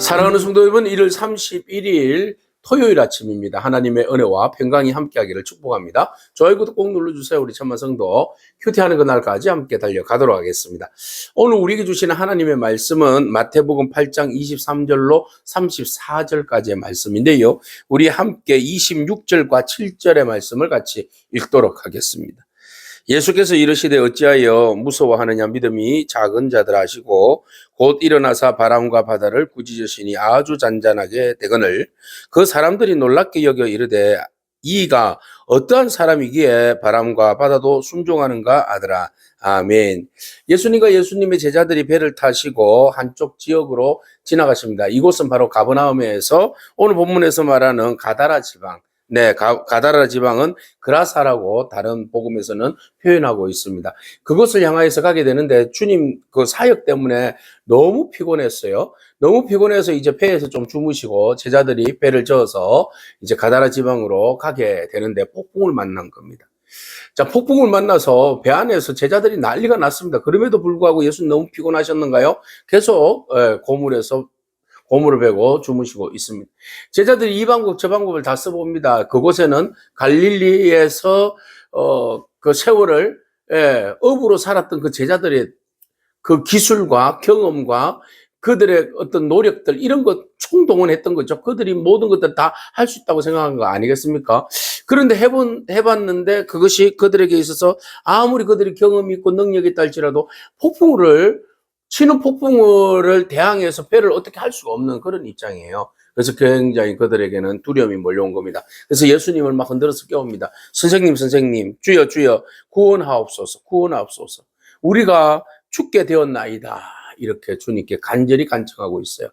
사랑하는 성도 여러분, 1월 31일 토요일 아침입니다. 하나님의 은혜와 평강이 함께하기를 축복합니다. 좋아요, 구독 꼭 눌러주세요. 우리 천만 성도 큐티하는 그날까지 함께 달려가도록 하겠습니다. 오늘 우리에게 주시는 하나님의 말씀은 마태복음 8장 23절로 34절까지의 말씀인데요. 우리 함께 26절과 7절의 말씀을 같이 읽도록 하겠습니다. 예수께서 이르시되 어찌하여 무서워하느냐. 믿음이 작은 자들 하시고 곧 일어나사 바람과 바다를 꾸짖으시니 아주 잔잔하게 되거늘 그 사람들이 놀랍게 여겨 이르되 이가 어떠한 사람이기에 바람과 바다도 순종하는가 하더라. 아멘. 예수님과 예수님의 제자들이 배를 타시고 한쪽 지역으로 지나가십니다. 이곳은 바로 가버나움에서 오늘 본문에서 말하는 가다라 지방, 가다라 지방은 그라사라고 다른 복음에서는 표현하고 있습니다. 그곳을 향하여서 가게 되는데 주님 그 사역 때문에 너무 피곤했어요. 너무 피곤해서 이제 배에서 좀 주무시고 제자들이 배를 저어서 이제 가다라 지방으로 가게 되는데 폭풍을 만난 겁니다. 자, 폭풍을 만나서 배 안에서 제자들이 난리가 났습니다. 그럼에도 불구하고 예수님 너무 피곤하셨는가요? 계속 고물을 베고 주무시고 있습니다. 제자들이 이 방법 저 방법을 다 써봅니다. 그곳에는 갈릴리에서 그 세월을 업으로 살았던 그 제자들의 그 기술과 경험과 그들의 어떤 노력들 이런 것 총동원했던 거죠. 그들이 모든 것들 다 할 수 있다고 생각한 거 아니겠습니까? 그런데 해봤는데 그것이 그들에게 있어서 아무리 그들이 경험이 있고 능력이 있다 할지라도 치는 폭풍우를 대항해서 배를 어떻게 할 수가 없는 그런 입장이에요. 그래서 굉장히 그들에게는 두려움이 몰려온 겁니다. 그래서 예수님을 막 흔들어서 깨웁니다. 선생님, 주여, 구원하옵소서, 구원하옵소서. 우리가 죽게 되었나이다. 이렇게 주님께 간절히 간청하고 있어요.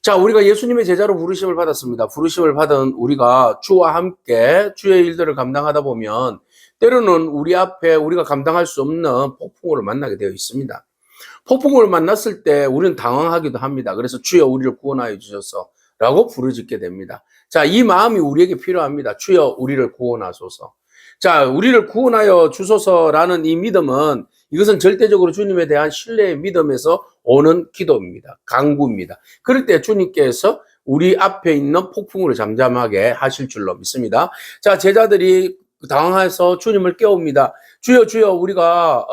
자, 우리가 예수님의 제자로 부르심을 받았습니다. 부르심을 받은 우리가 주와 함께 주의 일들을 감당하다 보면 때로는 우리 앞에 우리가 감당할 수 없는 폭풍우를 만나게 되어 있습니다. 폭풍을 만났을 때 우리는 당황하기도 합니다. 그래서 주여 우리를 구원하여 주셔서 라고 부르짖게 됩니다. 자, 이 마음이 우리에게 필요합니다. 주여 우리를 구원하소서. 자, 우리를 구원하여 주소서라는 이 믿음은 이것은 절대적으로 주님에 대한 신뢰의 믿음에서 오는 기도입니다. 간구입니다. 그럴 때 주님께서 우리 앞에 있는 폭풍우를 잠잠하게 하실 줄로 믿습니다. 자, 제자들이 당황해서 주님을 깨웁니다. 주여 우리가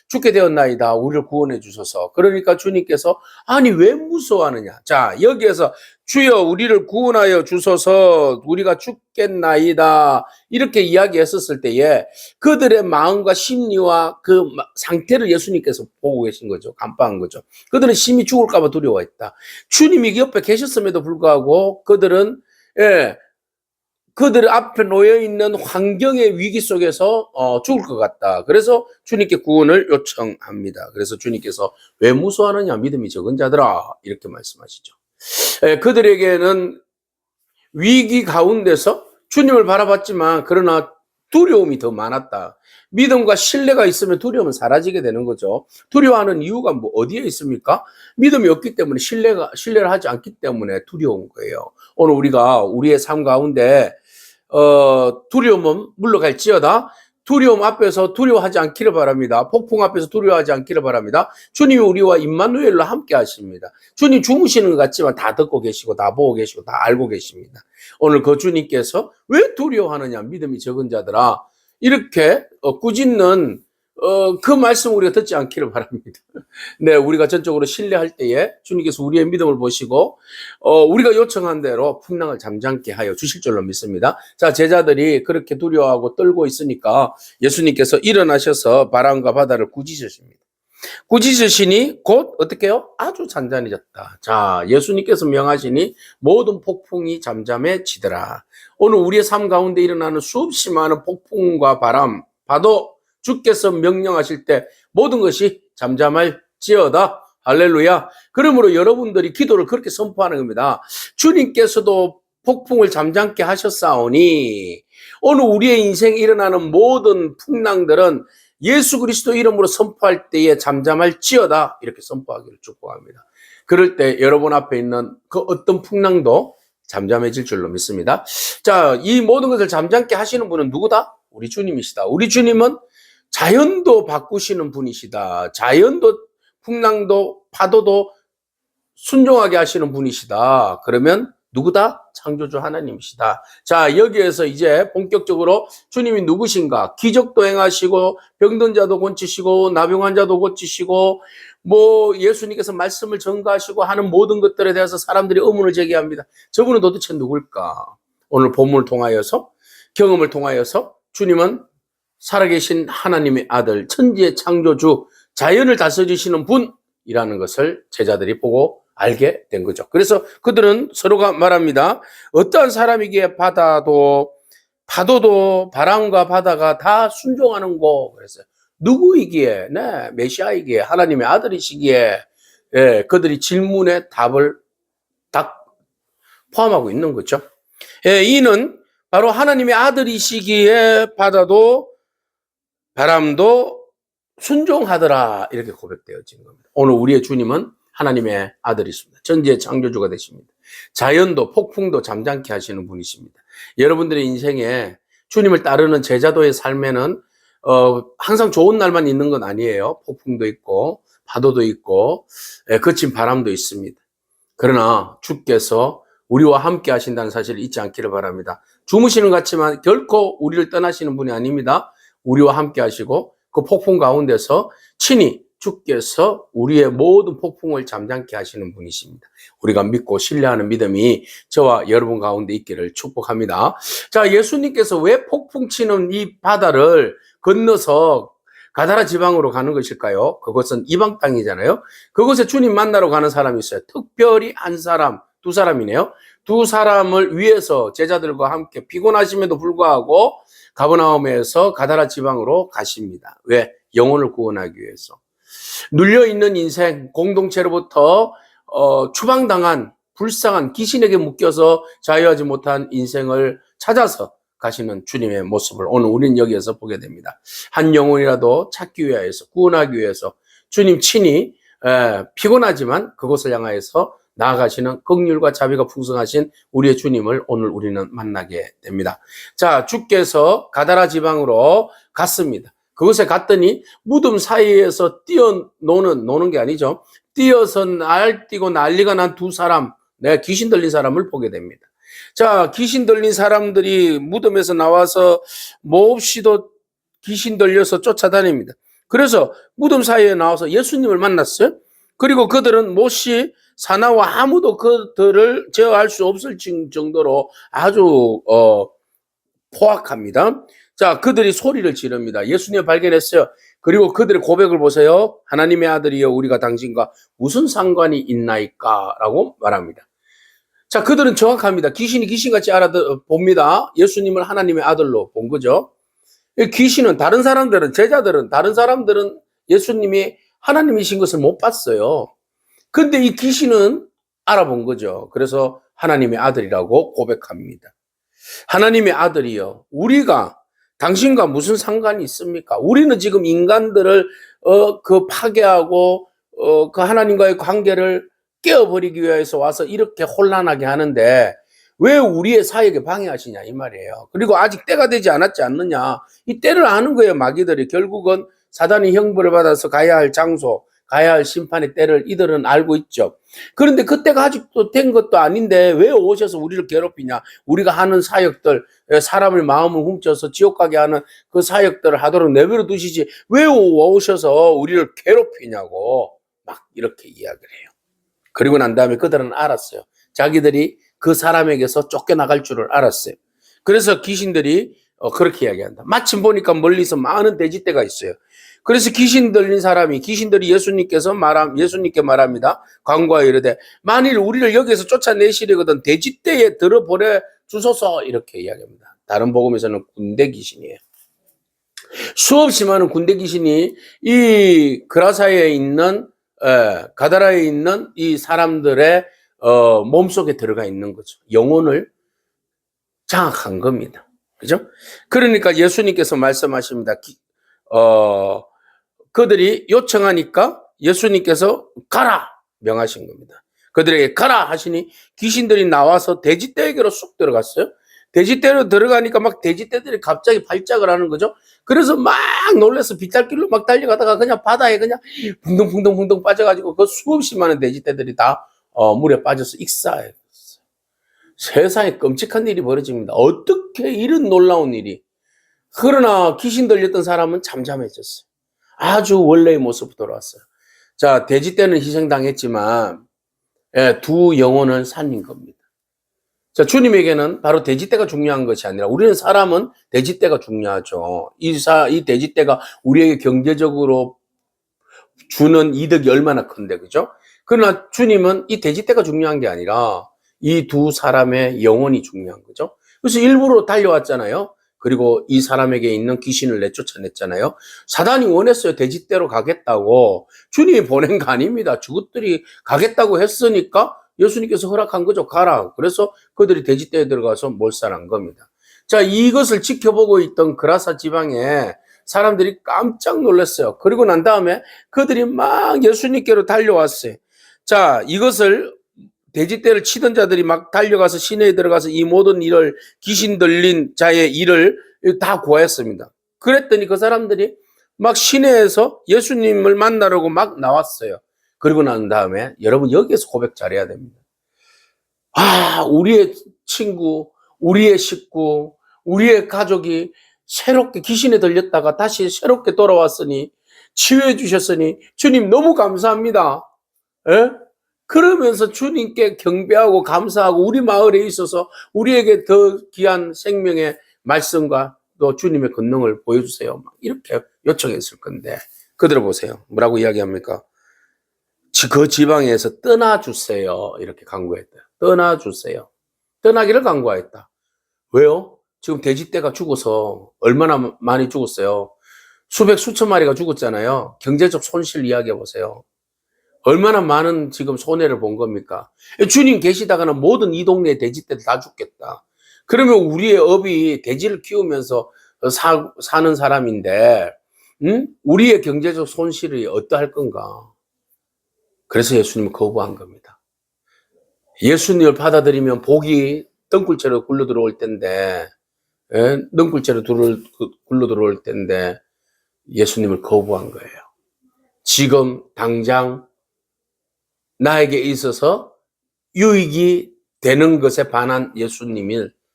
죽게 되었나이다. 우리를 구원해 주소서. 그러니까 주님께서 아니 왜 무서워하느냐. 자, 여기에서 주여 우리를 구원하여 주소서. 우리가 죽겠나이다. 이렇게 이야기했었을 때에 그들의 마음과 심리와 그 상태를 예수님께서 보고 계신 거죠. 간파한 거죠. 그들은 심히 죽을까 봐 두려워했다. 주님이 옆에 계셨음에도 불구하고 그들은 그들 앞에 놓여있는 환경의 위기 속에서 죽을 것 같다. 그래서 주님께 구원을 요청합니다. 그래서 주님께서 왜 무서워하느냐. 믿음이 적은 자들아. 이렇게 말씀하시죠. 그들에게는 위기 가운데서 주님을 바라봤지만 그러나 두려움이 더 많았다. 믿음과 신뢰가 있으면 두려움은 사라지게 되는 거죠. 두려워하는 이유가 어디에 있습니까? 믿음이 없기 때문에 신뢰를 하지 않기 때문에 두려운 거예요. 오늘 우리가 우리의 삶 가운데 두려움은 물러갈지어다. 두려움 앞에서 두려워하지 않기를 바랍니다. 폭풍 앞에서 두려워하지 않기를 바랍니다. 주님이 우리와 임마누엘로 함께 하십니다. 주님 주무시는 것 같지만 다 듣고 계시고 다 보고 계시고 다 알고 계십니다. 오늘 그 주님께서 왜 두려워하느냐. 믿음이 적은 자들아. 이렇게 꾸짖는 그 말씀 우리가 듣지 않기를 바랍니다. 네, 우리가 전적으로 신뢰할 때에 주님께서 우리의 믿음을 보시고 우리가 요청한 대로 풍랑을 잠잠케 하여 주실 줄로 믿습니다. 자, 제자들이 그렇게 두려워하고 떨고 있으니까 예수님께서 일어나셔서 바람과 바다를 꾸짖으십니다. 꾸짖으시니 곧 어떻게 해요? 아주 잔잔해졌다. 자, 예수님께서 명하시니 모든 폭풍이 잠잠해지더라. 오늘 우리의 삶 가운데 일어나는 수없이 많은 폭풍과 바람, 파도, 주께서 명령하실 때 모든 것이 잠잠할지어다. 할렐루야. 그러므로 여러분들이 기도를 그렇게 선포하는 겁니다. 주님께서도 폭풍을 잠잠케 하셨사오니 오늘 우리의 인생에 일어나는 모든 풍랑들은 예수 그리스도 이름으로 선포할 때에 잠잠할지어다. 이렇게 선포하기를 축복합니다. 그럴 때 여러분 앞에 있는 그 어떤 풍랑도 잠잠해질 줄로 믿습니다. 자, 이 모든 것을 잠잠케 하시는 분은 누구다? 우리 주님이시다. 우리 주님은 자연도 바꾸시는 분이시다. 자연도, 풍랑도, 파도도 순종하게 하시는 분이시다. 그러면 누구다? 창조주 하나님이시다. 자, 여기에서 이제 본격적으로 주님이 누구신가? 기적도 행하시고 병든 자도 고치시고 나병 자도 고치시고 뭐 예수님께서 말씀을 전가하시고 하는 모든 것들에 대해서 사람들이 의문을 제기합니다. 저분은 도대체 누굴까? 오늘 본문을 통하여서 경험을 통하여서 주님은 살아계신 하나님의 아들, 천지의 창조주, 자연을 다스리시는 분이라는 것을 제자들이 보고 알게 된 거죠. 그래서 그들은 서로가 말합니다. 어떠한 사람이기에 파도도 바람과 바다가 다 순종하는고. 그랬어요. 누구이기에? 네, 메시아이기에, 하나님의 아들이시기에. 예, 그들이 질문에 답을 딱 포함하고 있는 거죠. 예, 이는 바로 하나님의 아들이시기에 바다도 바람도 순종하더라, 이렇게 고백되어진 겁니다. 오늘 우리의 주님은 하나님의 아들이십니다. 천지의 창조주가 되십니다. 자연도 폭풍도 잠잠케 하시는 분이십니다. 여러분들의 인생에 주님을 따르는 제자도의 삶에는 항상 좋은 날만 있는 건 아니에요. 폭풍도 있고 파도도 있고 거친 바람도 있습니다. 그러나 주께서 우리와 함께 하신다는 사실을 잊지 않기를 바랍니다. 주무시는 것 같지만 결코 우리를 떠나시는 분이 아닙니다. 우리와 함께 하시고 그 폭풍 가운데서 친히 주께서 우리의 모든 폭풍을 잠잠케 하시는 분이십니다. 우리가 믿고 신뢰하는 믿음이 저와 여러분 가운데 있기를 축복합니다. 자, 예수님께서 왜 폭풍 치는 이 바다를 건너서 가다라 지방으로 가는 것일까요? 그것은 이방 땅이잖아요. 그곳에 주님 만나러 가는 사람이 있어요. 특별히 한 사람, 두 사람이네요. 두 사람을 위해서 제자들과 함께 피곤하심에도 불구하고 가버나움에서 가다라 지방으로 가십니다. 왜? 영혼을 구원하기 위해서. 눌려있는 인생, 공동체로부터 추방당한 불쌍한 귀신에게 묶여서 자유하지 못한 인생을 찾아서 가시는 주님의 모습을 오늘 우리는 여기에서 보게 됩니다. 한 영혼이라도 찾기 위해서, 구원하기 위해서 주님 친히 피곤하지만 그곳을 향하여서 나아가시는 긍휼과 자비가 풍성하신 우리의 주님을 오늘 우리는 만나게 됩니다. 자, 주께서 가다라 지방으로 갔습니다. 그곳에 갔더니 무덤 사이에서 노는 게 아니죠. 뛰어서 날뛰고 난리가 난 두 사람, 귀신 들린 사람을 보게 됩니다. 자, 귀신 들린 사람들이 무덤에서 나와서 몹시도 귀신 들려서 쫓아다닙니다. 그래서 무덤 사이에 나와서 예수님을 만났어요. 그리고 그들은 몹시 사나와 아무도 그들을 제어할 수 없을 정도로 아주 포악합니다. 자, 그들이 소리를 지릅니다. 예수님을 발견했어요. 그리고 그들의 고백을 보세요. 하나님의 아들이여 우리가 당신과 무슨 상관이 있나이까? 라고 말합니다. 자, 그들은 정확합니다. 귀신이 귀신같이 봅니다. 예수님을 하나님의 아들로 본 거죠. 귀신은 다른 사람들은, 제자들은, 다른 사람들은 예수님이 하나님이신 것을 못 봤어요. 근데 이 귀신은 알아본 거죠. 그래서 하나님의 아들이라고 고백합니다. 하나님의 아들이여 우리가 당신과 무슨 상관이 있습니까? 우리는 지금 인간들을 파괴하고 그 하나님과의 관계를 깨어버리기 위해서 와서 이렇게 혼란하게 하는데 왜 우리의 사역에 방해하시냐 이 말이에요. 그리고 아직 때가 되지 않았지 않느냐. 이 때를 아는 거예요. 마귀들이. 결국은 사단이 형벌을 받아서 가야 할 장소, 가야 할 심판의 때를 이들은 알고 있죠. 그런데 그때가 아직도 된 것도 아닌데 왜 오셔서 우리를 괴롭히냐. 우리가 하는 사역들, 사람을 마음을 훔쳐서 지옥 가게 하는 그 사역들을 하도록 내버려 두시지 왜 오셔서 우리를 괴롭히냐고 막 이렇게 이야기를 해요. 그리고 난 다음에 그들은 알았어요. 자기들이 그 사람에게서 쫓겨나갈 줄을 알았어요. 그래서 귀신들이 그렇게 이야기한다. 마침 보니까 멀리서 많은 돼지떼가 있어요. 그래서 귀신 들린 사람이, 귀신들이 예수님께 말합니다. 광고하여 이르되 만일 우리를 여기서 쫓아내시려거든 돼지떼에 들어보내 주소서 이렇게 이야기합니다. 다른 복음에서는 군대 귀신이에요. 수없이 많은 군대 귀신이 이 그라사에 있는 가다라에 있는 이 사람들의 몸속에 들어가 있는 거죠. 영혼을 장악한 겁니다. 그죠? 그러니까 예수님께서 말씀하십니다. 그들이 요청하니까 예수님께서 가라 명하신 겁니다. 그들에게 가라 하시니 귀신들이 나와서 돼지떼에게로 쑥 들어갔어요. 돼지떼로 들어가니까 막 돼지떼들이 갑자기 발작을 하는 거죠. 그래서 막 놀라서 빗살길로 막 달려가다가 그냥 바다에 그냥 붕덩붕덩 빠져가지고 그 수없이 많은 돼지떼들이 다 물에 빠져서 익사했어요. 세상에 끔찍한 일이 벌어집니다. 어떻게 이런 놀라운 일이. 그러나 귀신 들렸던 사람은 잠잠해졌어요. 아주 원래의 모습으로 돌아왔어요. 자, 돼지 떼는 희생당했지만 두 영혼은 살린 겁니다. 자, 주님에게는 바로 돼지떼가 중요한 것이 아니라 우리는 사람은 돼지떼가 중요하죠. 이 돼지떼가 우리에게 경제적으로 주는 이득이 얼마나 큰데, 그죠? 그러나 주님은 이 돼지떼가 중요한 게 아니라 이 두 사람의 영혼이 중요한 거죠. 그래서 일부러 달려왔잖아요. 그리고 이 사람에게 있는 귀신을 내쫓아냈잖아요. 사단이 원했어요. 돼지떼로 가겠다고. 주님이 보낸 거 아닙니다. 저것들이 가겠다고 했으니까 예수님께서 허락한 거죠. 가라. 그래서 그들이 돼지떼에 들어가서 몰살한 겁니다. 자, 이것을 지켜보고 있던 그라사 지방에 사람들이 깜짝 놀랐어요. 그리고 난 다음에 그들이 막 예수님께로 달려왔어요. 자, 이것을 돼지떼를 치던 자들이 막 달려가서 시내에 들어가서 이 모든 일을, 귀신 들린 자의 일을 다 고했습니다. 그랬더니 그 사람들이 막 시내에서 예수님을 만나려고 막 나왔어요. 그리고 난 다음에 여러분 여기에서 고백 잘해야 됩니다. 우리의 친구, 우리의 식구, 우리의 가족이 새롭게 귀신에 들렸다가 다시 새롭게 돌아왔으니 치유해 주셨으니 주님 너무 감사합니다. 예? 그러면서 주님께 경배하고 감사하고 우리 마을에 있어서 우리에게 더 귀한 생명의 말씀과 또 주님의 권능을 보여주세요. 이렇게 요청했을 건데 그들을 보세요. 뭐라고 이야기합니까? 그 지방에서 떠나주세요. 이렇게 강구했대요. 떠나주세요. 떠나기를 강구하였다. 왜요? 지금 돼지떼가 죽어서 얼마나 많이 죽었어요. 수천 마리가 죽었잖아요. 경제적 손실 이야기해 보세요. 얼마나 많은 지금 손해를 본 겁니까? 주님 계시다가는 모든 이 동네 돼지떼들 다 죽겠다. 그러면 우리의 업이 돼지를 키우면서 사는 사람인데, 우리의 경제적 손실이 어떠할 건가? 그래서 예수님은 거부한 겁니다. 예수님을 받아들이면 복이 덩굴째로 굴러 들어올 텐데, 덩굴째로 굴러 들어올 텐데, 예수님을 거부한 거예요. 지금 당장 나에게 있어서 유익이 되는 것에 반한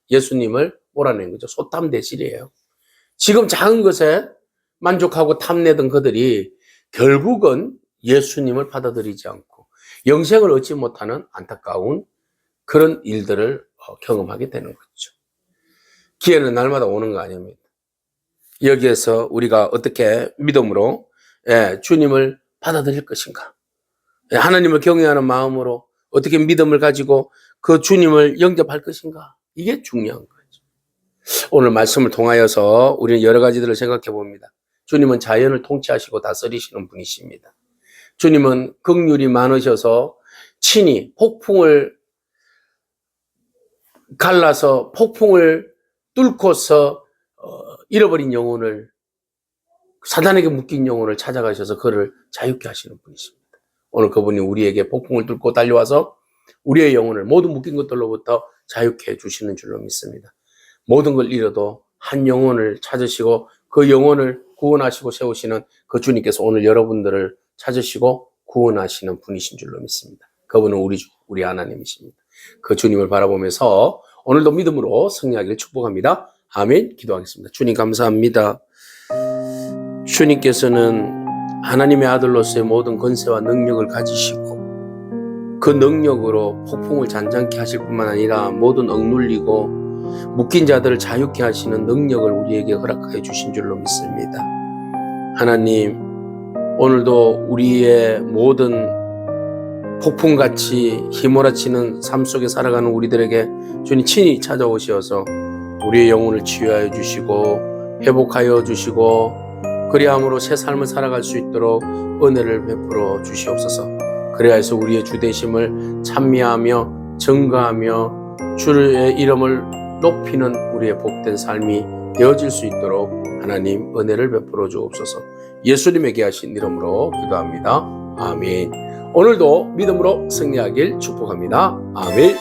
예수님을 몰아낸 거죠. 소탐대실이에요. 지금 작은 것에 만족하고 탐내던 그들이 결국은 예수님을 받아들이지 않고 영생을 얻지 못하는 안타까운 그런 일들을 경험하게 되는 거죠. 기회는 날마다 오는 거 아닙니다. 여기에서 우리가 어떻게 믿음으로 주님을 받아들일 것인가? 하나님을 경외하는 마음으로 어떻게 믿음을 가지고 그 주님을 영접할 것인가? 이게 중요한 거죠. 오늘 말씀을 통하여서 우리는 여러 가지들을 생각해 봅니다. 주님은 자연을 통치하시고 다스리시는 분이십니다. 주님은 긍휼이 많으셔서 친히 폭풍을 갈라서 폭풍을 뚫고서 잃어버린 영혼을, 사단에게 묶인 영혼을 찾아가셔서 그를 자유케 하시는 분이십니다. 오늘 그분이 우리에게 폭풍을 뚫고 달려와서 우리의 영혼을 모든 묶인 것들로부터 자유케 해주시는 줄로 믿습니다. 모든 걸 잃어도 한 영혼을 찾으시고 그 영혼을 구원하시고 세우시는 그 주님께서 오늘 여러분들을 찾으시고 구원하시는 분이신 줄로 믿습니다. 그분은 우리 주, 우리 하나님이십니다. 그 주님을 바라보면서 오늘도 믿음으로 승리하기를 축복합니다. 아멘. 기도하겠습니다. 주님 감사합니다. 주님께서는 하나님의 아들로서의 모든 권세와 능력을 가지시고 그 능력으로 폭풍을 잔잔케 하실 뿐만 아니라 모든 억눌리고 묶인 자들을 자유케 하시는 능력을 우리에게 허락하여 주신 줄로 믿습니다. 하나님, 오늘도 우리의 모든 폭풍같이 휘몰아치는 삶 속에 살아가는 우리들에게 주님 친히 찾아오셔서 우리의 영혼을 치유하여 주시고 회복하여 주시고 그리함으로 새 삶을 살아갈 수 있도록 은혜를 베풀어 주시옵소서. 그래야 해서 우리의 주되심을 찬미하며 증거하며 주의 이름을 높이는 우리의 복된 삶이 되어질 수 있도록 하나님 은혜를 베풀어 주옵소서. 예수님에게 하신 이름으로 기도합니다. 아멘. 오늘도 믿음으로 승리하길 축복합니다. 아멘.